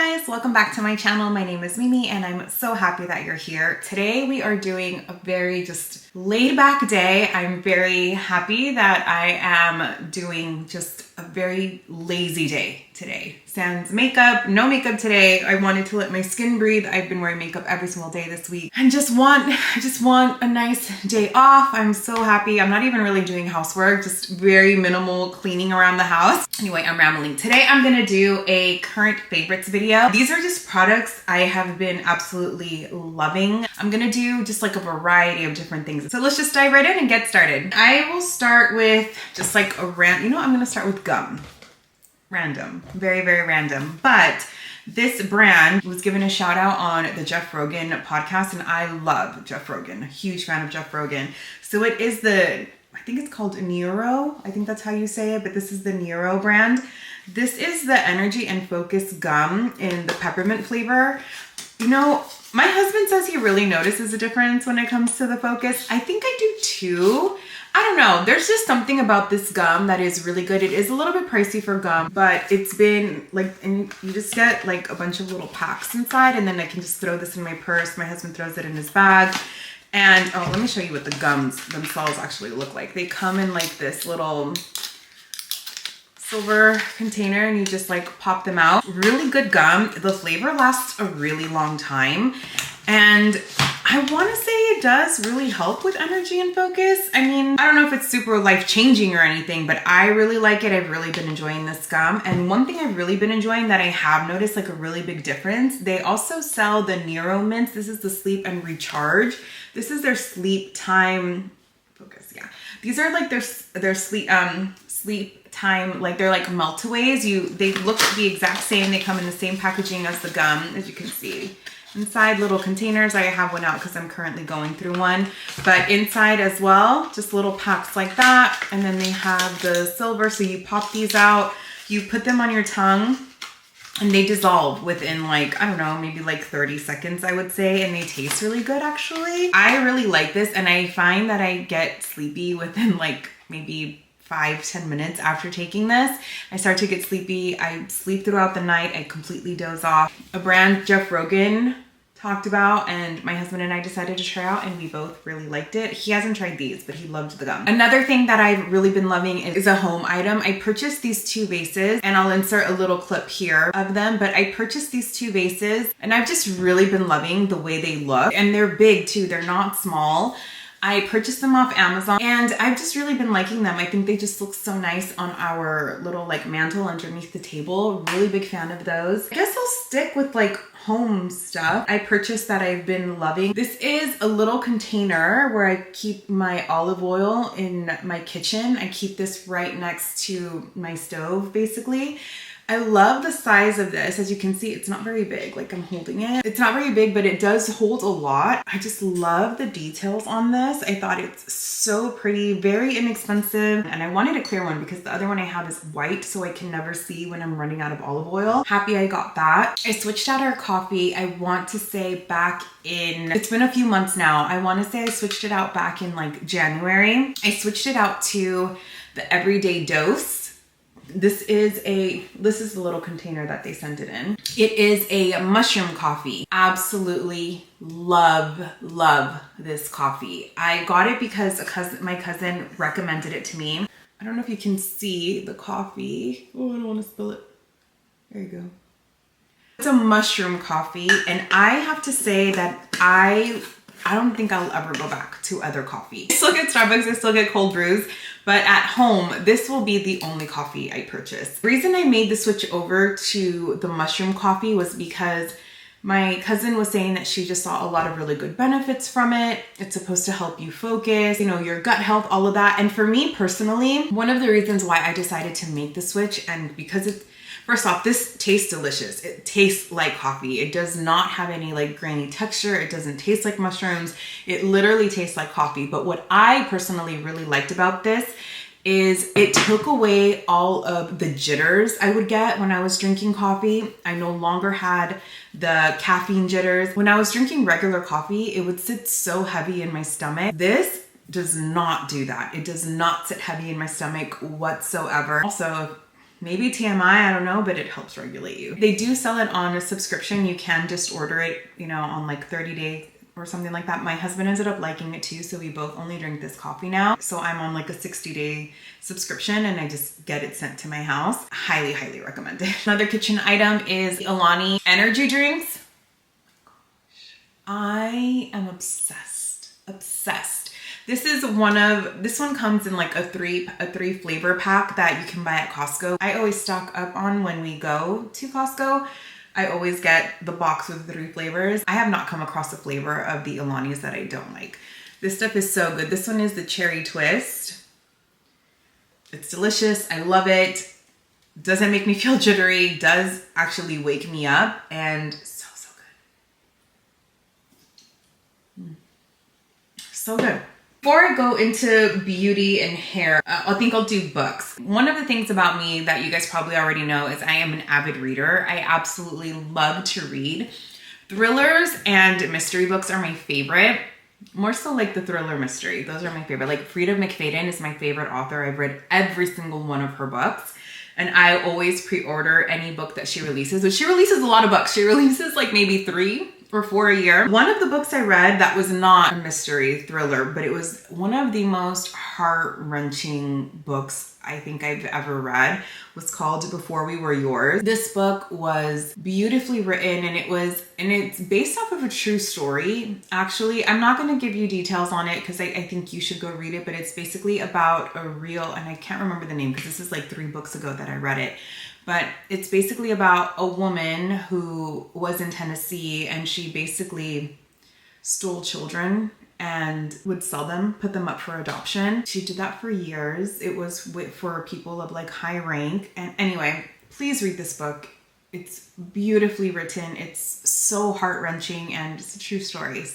guys, welcome back to my channel. My name is Mimi and I'm so happy that you're here. Today we are doing a very just laid back day. I'm very happy that I am doing just a very lazy day today. Sans makeup, no makeup today. I wanted to let my skin breathe. I've been wearing makeup every single day this week and I just want a nice day off. I'm so happy. I'm not even really doing housework, just very minimal cleaning around the house. Anyway, I'm rambling. Today I'm gonna do a current favorites video. These are just products I have been absolutely loving. I'm gonna do just like a variety of different things. So let's just dive right in and get started. I will start with just like a I'm gonna start with gum. Random, very, very random. But this brand was given a shout out on the Jeff Rogan podcast and I love Jeff Rogan, a huge fan of Jeff Rogan. So it is I think it's called Neuro. I think that's how you say it, but this is the Neuro brand. This is the Energy and Focus gum in the peppermint flavor. You know, my husband says he really notices a difference when it comes to the focus. I think I do too. I don't know. There's just something about this gum that is really good. It is a little bit pricey for gum, but it's been like, and you just get like a bunch of little packs inside and then I can just throw this in my purse. My husband throws it in his bag. And oh, let me show you what the gums themselves actually look like. They come in like this little silver container and you just like pop them out. Really good gum. The flavor lasts a really long time. And I want to say it does really help with energy and focus. I mean, I don't know if it's super life-changing or anything, but I really like it. I've really been enjoying this gum. And one thing I've really been enjoying that I have noticed like a really big difference, they also sell the Neuro Mints. This is the Sleep and Recharge. This is their sleep time focus. Yeah. These are like their sleep time, like they're like meltaways. They look the exact same. They come in the same packaging as the gum, as you can see. Inside little containers. I have one out because I'm currently going through one, but inside as well, just little packs like that. And then they have the silver. So you pop these out, you put them on your tongue and they dissolve within like, I don't know, maybe like 30 seconds, I would say. And they taste really good, actually. I really like this. And I find that I get sleepy within like maybe 5-10 minutes after taking this. I start to get sleepy. I sleep throughout the night. I completely doze off. A brand Jeff Rogan talked about and my husband and I decided to try out and we both really liked it. He hasn't tried these, but he loved the gum. Another thing that I've really been loving is a home item. I purchased these two vases and I'll insert a little clip here of them, but I purchased these two vases and I've just really been loving the way they look and they're big too. They're not small. I purchased them off Amazon and I've just really been liking them. I think they just look so nice on our little like mantle underneath the table. Really big fan of those. I guess I'll stick with like home stuff I purchased that I've been loving. This is a little container where I keep my olive oil in my kitchen. I keep this right next to my stove basically. I love the size of this. As you can see, it's not very big, like I'm holding it. It's not very big, but it does hold a lot. I just love the details on this. I thought it's so pretty, very inexpensive. And I wanted a clear one because the other one I have is white, so I can never see when I'm running out of olive oil. Happy I got that. I switched out our coffee. I want to say it's been a few months now. I want to say I switched it out back in like January. I switched it out to the Everyday Dose. This is the little container that they sent it in. It is a mushroom coffee. Absolutely love this coffee. I got it because my cousin recommended it to me. I don't know if you can see the coffee. Oh, I don't want to spill it. There you go. It's a mushroom coffee and I have to say that I don't think I'll ever go back to other coffee. I still get Starbucks, I still get cold brews, but at home, this will be the only coffee I purchase. The reason I made the switch over to the mushroom coffee was because my cousin was saying that she just saw a lot of really good benefits from it. It's supposed to help you focus, you know, your gut health, all of that. And for me personally, one of the reasons why I decided to make the switch, and because first off, this tastes delicious. It tastes like coffee. It does not have any like grainy texture. It doesn't taste like mushrooms. It literally tastes like coffee. But what I personally really liked about this is it took away all of the jitters I would get when I was drinking coffee. I no longer had the caffeine jitters. When I was drinking regular coffee, it would sit so heavy in my stomach. This does not do that. It does not sit heavy in my stomach whatsoever. Also, maybe TMI, I don't know, but it helps regulate you. They do sell it on a subscription. You can just order it, you know, on like 30 days or something like that. My husband ended up liking it too, so we both only drink this coffee now. So I'm on like a 60-day subscription and I just get it sent to my house. Highly, highly recommend it. Another kitchen item is Alani energy drinks. I am obsessed. This one comes in like a three flavor pack that you can buy at Costco. I always stock up on when we go to Costco. I always get the box with 3 flavors. I have not come across a flavor of the Alani's that I don't like. This stuff is so good. This one is the cherry twist. It's delicious. I love it. Doesn't make me feel jittery. Does actually wake me up, and so good. So good. Before I go into beauty and hair, I think I'll do books. One of the things about me that you guys probably already know is I am an avid reader. I absolutely love to read. Thrillers and mystery books are my favorite. More so like the thriller mystery. Those are my favorite. Like Frida McFadden is my favorite author. I've read every single one of her books. And I always pre-order any book that she releases. But she releases a lot of books. She releases like maybe 3 or 4 a year. One of the books I read that was not a mystery thriller, but it was one of the most heart-wrenching books I think I've ever read, was called Before We Were Yours. This book was beautifully written, and it's based off of a true story. Actually, I'm not going to give you details on it because I think you should go read it, but it's basically about a real, and I can't remember the name because this is like 3 books ago that I read it. But it's basically about a woman who was in Tennessee, and she basically stole children and would sell them, put them up for adoption. She did that for years. It was for people of like high rank. And anyway, please read this book. It's beautifully written. It's so heart-wrenching, and it's a true story.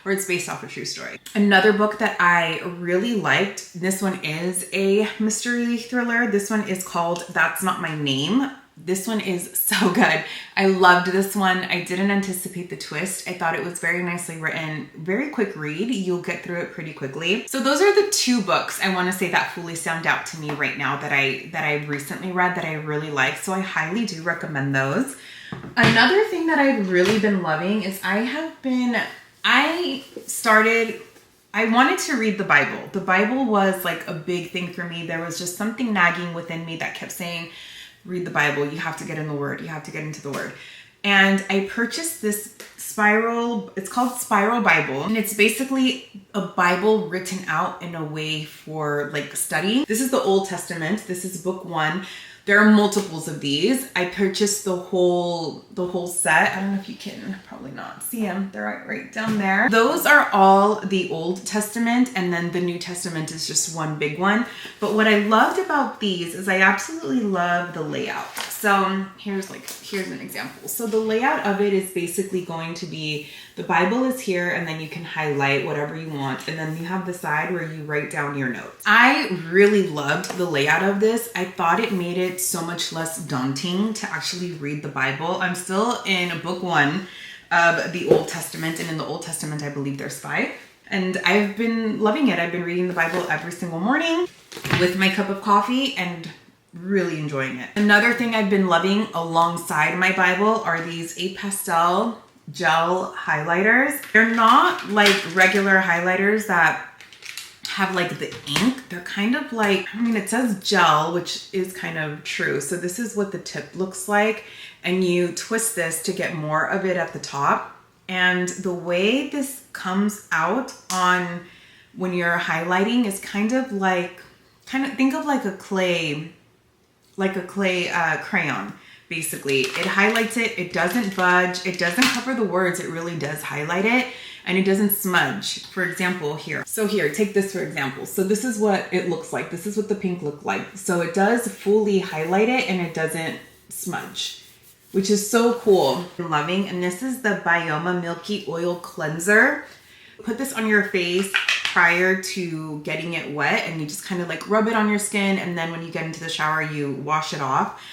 Or it's based off a true story. Another book that I really liked, this one is a mystery thriller. This one is called That's Not My Name. This one is so good. I loved this one. I didn't anticipate the twist. I thought it was very nicely written. Very quick read. You'll get through it pretty quickly. So those are the 2 books I want to say that fully stand out to me right now that I've recently read that I really like. So I highly do recommend those. Another thing that I've really been loving is I wanted to read the Bible. The Bible was like a big thing for me. There was just something nagging within me that kept saying, read the Bible. You have to get in the Word. You have to get into the Word. And I purchased this it's called Spiral Bible. And it's basically a Bible written out in a way for like study. This is the Old Testament. This is book 1. There are multiples of these. I purchased the whole set. I don't know if you can, probably not see them. They're right down there. Those are all the Old Testament, and then the New Testament is just one big one. But what I loved about these is I absolutely love the layout. So here's an example. So the layout of it is basically going to be, the Bible is here, and then you can highlight whatever you want, and then you have the side where you write down your notes. I really loved the layout of this. I thought it made it so much less daunting to actually read the Bible. I'm still in book 1 of the Old Testament, and in the Old Testament I believe there's 5. And I've been loving it. I've been reading the Bible every single morning with my cup of coffee and really enjoying it. Another thing I've been loving alongside my Bible are these 8 pastel gel highlighters. They're not like regular highlighters that have like the ink. They're kind of like, it says gel, which is kind of true. So this is what the tip looks like. And you twist this to get more of it at the top. And the way this comes out on when you're highlighting is kind of think of like a clay crayon. Basically, it highlights it. It doesn't budge. It doesn't cover the words. It really does highlight it, and it doesn't smudge. For example, here. So here, take this for example. So this is what it looks like. This is what the pink looked like. So it does fully highlight it, and it doesn't smudge, which is so cool. I'm loving. And this is the Bioma Milky Oil Cleanser. Put this on your face prior to getting it wet, and you just kind of like rub it on your skin, and then when you get into the shower, you wash it off.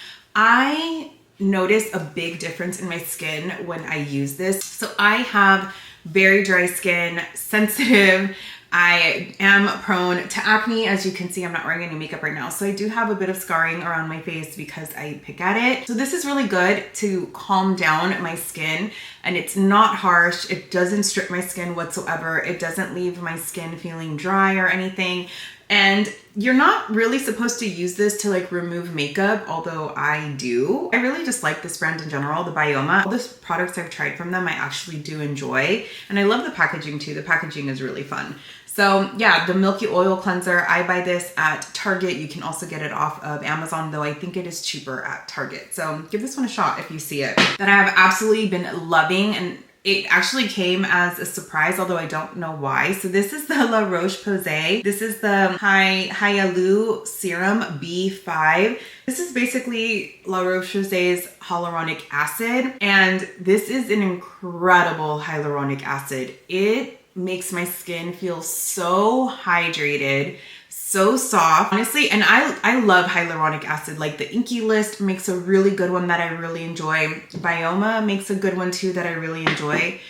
I notice a big difference in my skin when I use this. So I have very dry skin, sensitive. I am prone to acne. As you can see, I'm not wearing any makeup right now. So I do have a bit of scarring around my face because I pick at it. So this is really good to calm down my skin, and it's not harsh. It doesn't strip my skin whatsoever. It doesn't leave my skin feeling dry or anything. And you're not really supposed to use this to like remove makeup, although I do. I really just like this brand in general, the Bioma. All the products I've tried from them, I actually do enjoy. And I love the packaging too. The packaging is really fun. So yeah, the Milky Oil Cleanser, I buy this at Target. You can also get it off of Amazon, though I think it is cheaper at Target. So give this one a shot if you see it. That I have absolutely been loving, and it actually came as a surprise, although I don't know why. So this is the La Roche-Posay. This is the Hyaluronic Serum B5. This is basically La Roche-Posay's hyaluronic acid, and this is an incredible hyaluronic acid. It makes my skin feel so hydrated, so soft, honestly. And I love hyaluronic acid. Like the Inky List makes a really good one that I really enjoy. Bioma makes a good one too that I really enjoy.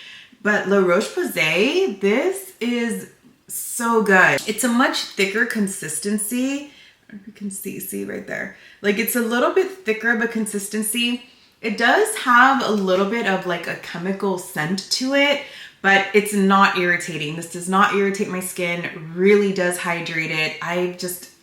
But La Roche-Posay, this is so good. It's a much thicker consistency. I don't know if you can see right there. Like it's a little bit thicker of a consistency. It does have a little bit of like a chemical scent to it, but it's not irritating. This does not irritate my skin. It really does hydrate it.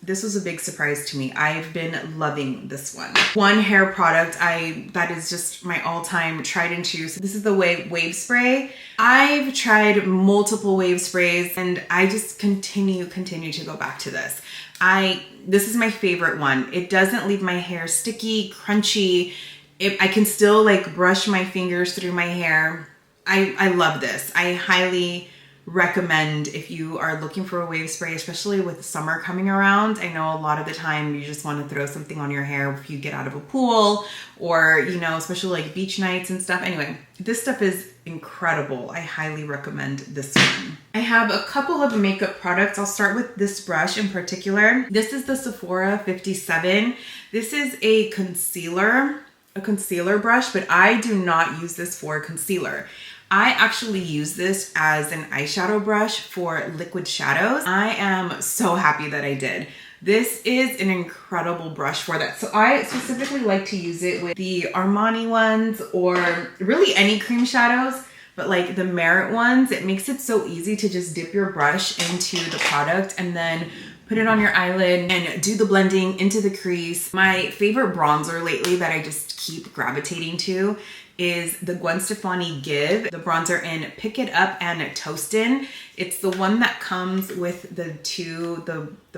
This was a big surprise to me. I've been loving this one. One hair product that is just my all-time tried and true. So this is the Wave Spray. I've tried multiple Wave sprays, and I just continue to go back to this. This is my favorite one. It doesn't leave my hair sticky, crunchy. I can still like brush my fingers through my hair. I love this. I highly recommend if you are looking for a wave spray, especially with summer coming around. I know a lot of the time you just want to throw something on your hair if you get out of a pool, or, you know, especially like beach nights and stuff. Anyway, this stuff is incredible. I highly recommend this one. I have a couple of makeup products. I'll start with this brush in particular. This is the Sephora 57. This is a concealer brush, but I do not use this for concealer. I actually use this as an eyeshadow brush for liquid shadows. I am so happy that I did. This is an incredible brush for that. So I specifically like to use it with the Armani ones, or really any cream shadows, but like the Merit ones. It makes it so easy to just dip your brush into the product and then put it on your eyelid and do the blending into the crease. My favorite bronzer lately that I just keep gravitating to is the Gwen Stefani Give, the bronzer in Pick It Up and Toastin'. It's the one that comes with the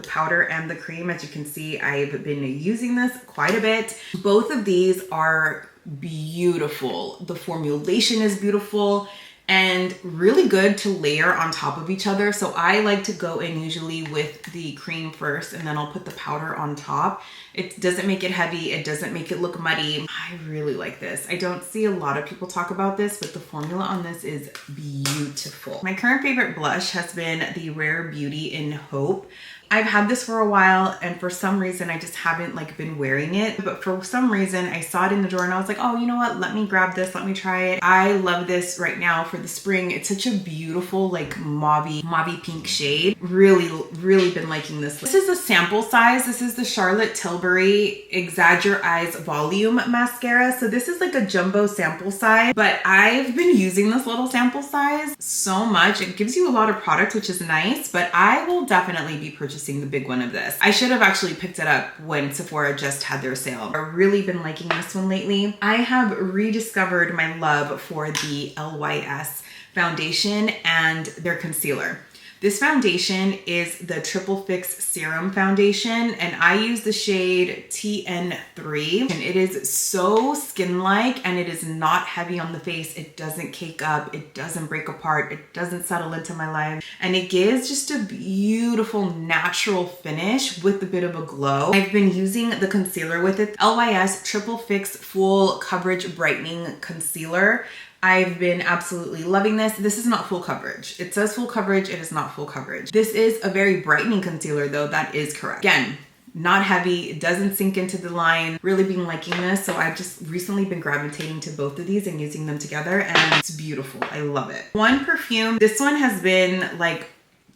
powder and the cream. As you can see, I've been using this quite a bit. Both of these are beautiful. The formulation is beautiful and really good to layer on top of each other. So I like to go in usually with the cream first, and then I'll put the powder on top. It doesn't make it heavy. It doesn't make it look muddy. I really like this. I don't see a lot of people talk about this, but the formula on this is beautiful. My current favorite blush has been the Rare Beauty in Hope. I've had this for a while, and for some reason I just haven't like been wearing it, but for some reason I saw it in the drawer and I was like, oh, you know what, let me grab this, let me try it. I love this right now for the spring. It's such a beautiful like mauvey pink shade. Really been liking this. This is a sample size. This is the Charlotte Tilbury Exagger Eyes Volume Mascara. So this is like a jumbo sample size, but I've been using this little sample size so much. It gives you a lot of product, which is nice, but I will definitely be purchasing the big one of this. I should have actually picked it up when Sephora just had their sale. I've really been liking this one lately. I have rediscovered my love for the LYS foundation and their concealer. This foundation is the Triple Fix Serum Foundation, and I use the shade TN3, and it is so skin-like, and it is not heavy on the face. It doesn't cake up, it doesn't break apart, it doesn't settle into my line, and it gives just a beautiful natural finish with a bit of a glow. I've been using the concealer with it, LYS Triple Fix Full Coverage Brightening Concealer. I've been absolutely loving this. This is not full coverage. It says full coverage, it is not full coverage. This is a very brightening concealer though, that is correct. Again, not heavy, it doesn't sink into the line. Really been liking this, so I've just recently been gravitating to both of these and using them together, and it's beautiful. I love it. One perfume, this one has been like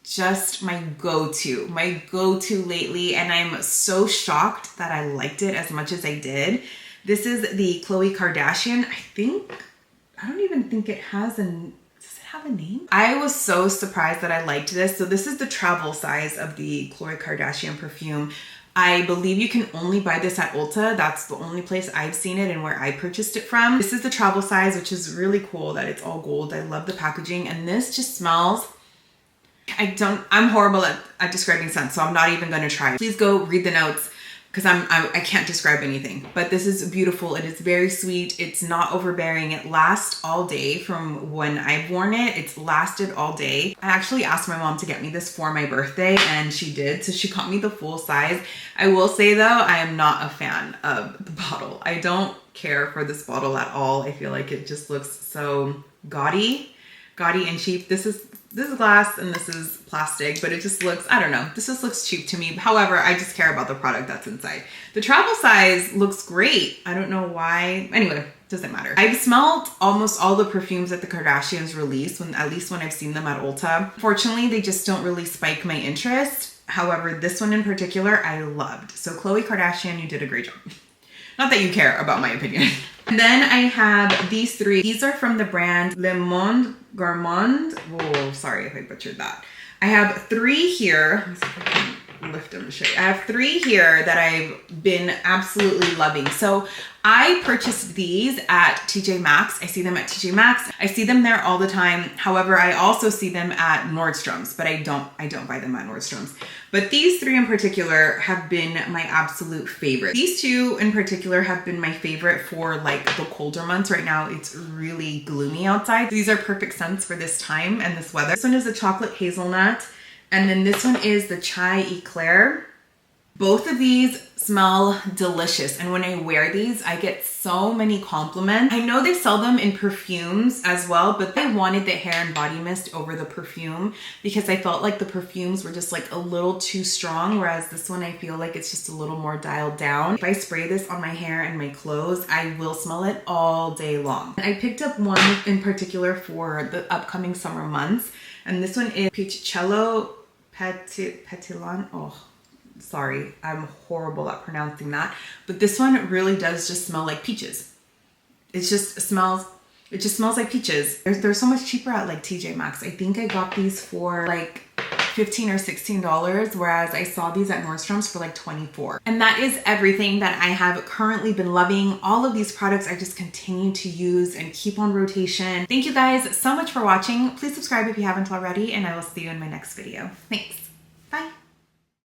just my go-to lately, and I'm so shocked that I liked it as much as I did. This is the Khloe Kardashian. I don't even think it has does it have a name? I was so surprised that I liked this. So this is the travel size of the Khloe Kardashian perfume. I believe you can only buy this at Ulta. That's the only place I've seen it and where I purchased it from. This is the travel size, which is really cool that it's all gold. I love the packaging, and this just smells, I'm horrible at describing scents, so I'm not even gonna try. Please go read the notes because I can't describe anything. But this is beautiful. It is very sweet. It's not overbearing. It lasts all day. From when I've worn it, it's lasted all day. I actually asked my mom to get me this for my birthday, and she did. So she got me the full size. I will say though, I am not a fan of the bottle. I don't care for this bottle at all. I feel like it just looks so gaudy and cheap. This is glass and this is plastic, but it just looks, I don't know, this just looks cheap to me. However, I just care about the product that's inside. The travel size looks great. I don't know why. Anyway, doesn't matter. I've smelled almost all the perfumes that the Kardashians release, at least when I've seen them at Ulta. Fortunately, they just don't really spike my interest. However, this one in particular, I loved. So Khloe Kardashian, you did a great job. Not that you care about my opinion. And then I have these three. These are from the brand Le Monde Gourmand. Whoa, sorry if I butchered that. I have three here. Let me see if I can lift them to show you. I have three here that I've been absolutely loving. So I purchased these at TJ Maxx. I see them at TJ Maxx. I see them there all the time. However, I also see them at Nordstrom's, but I don't buy them at Nordstrom's. But these three in particular have been my absolute favorite. These two in particular have been my favorite for like the colder months. Right now, it's really gloomy outside. These are perfect scents for this time and this weather. This one is the chocolate hazelnut, and then this one is the chai eclair. Both of these smell delicious, and when I wear these, I get so many compliments. I know they sell them in perfumes as well, but I wanted the hair and body mist over the perfume because I felt like the perfumes were just like a little too strong, whereas this one I feel like it's just a little more dialed down. If I spray this on my hair and my clothes, I will smell it all day long. I picked up one in particular for the upcoming summer months, and this one is Pichicello Petilant. Oh, sorry, I'm horrible at pronouncing that. But this one really does just smell like peaches. It just smells like peaches. They're so much cheaper at like TJ Maxx. I think I got these for like $15 or $16, whereas I saw these at Nordstrom's for like $24. And that is everything that I have currently been loving. All of these products I just continue to use and keep on rotation. Thank you guys so much for watching. Please subscribe if you haven't already, and I will see you in my next video. Thanks. Bye.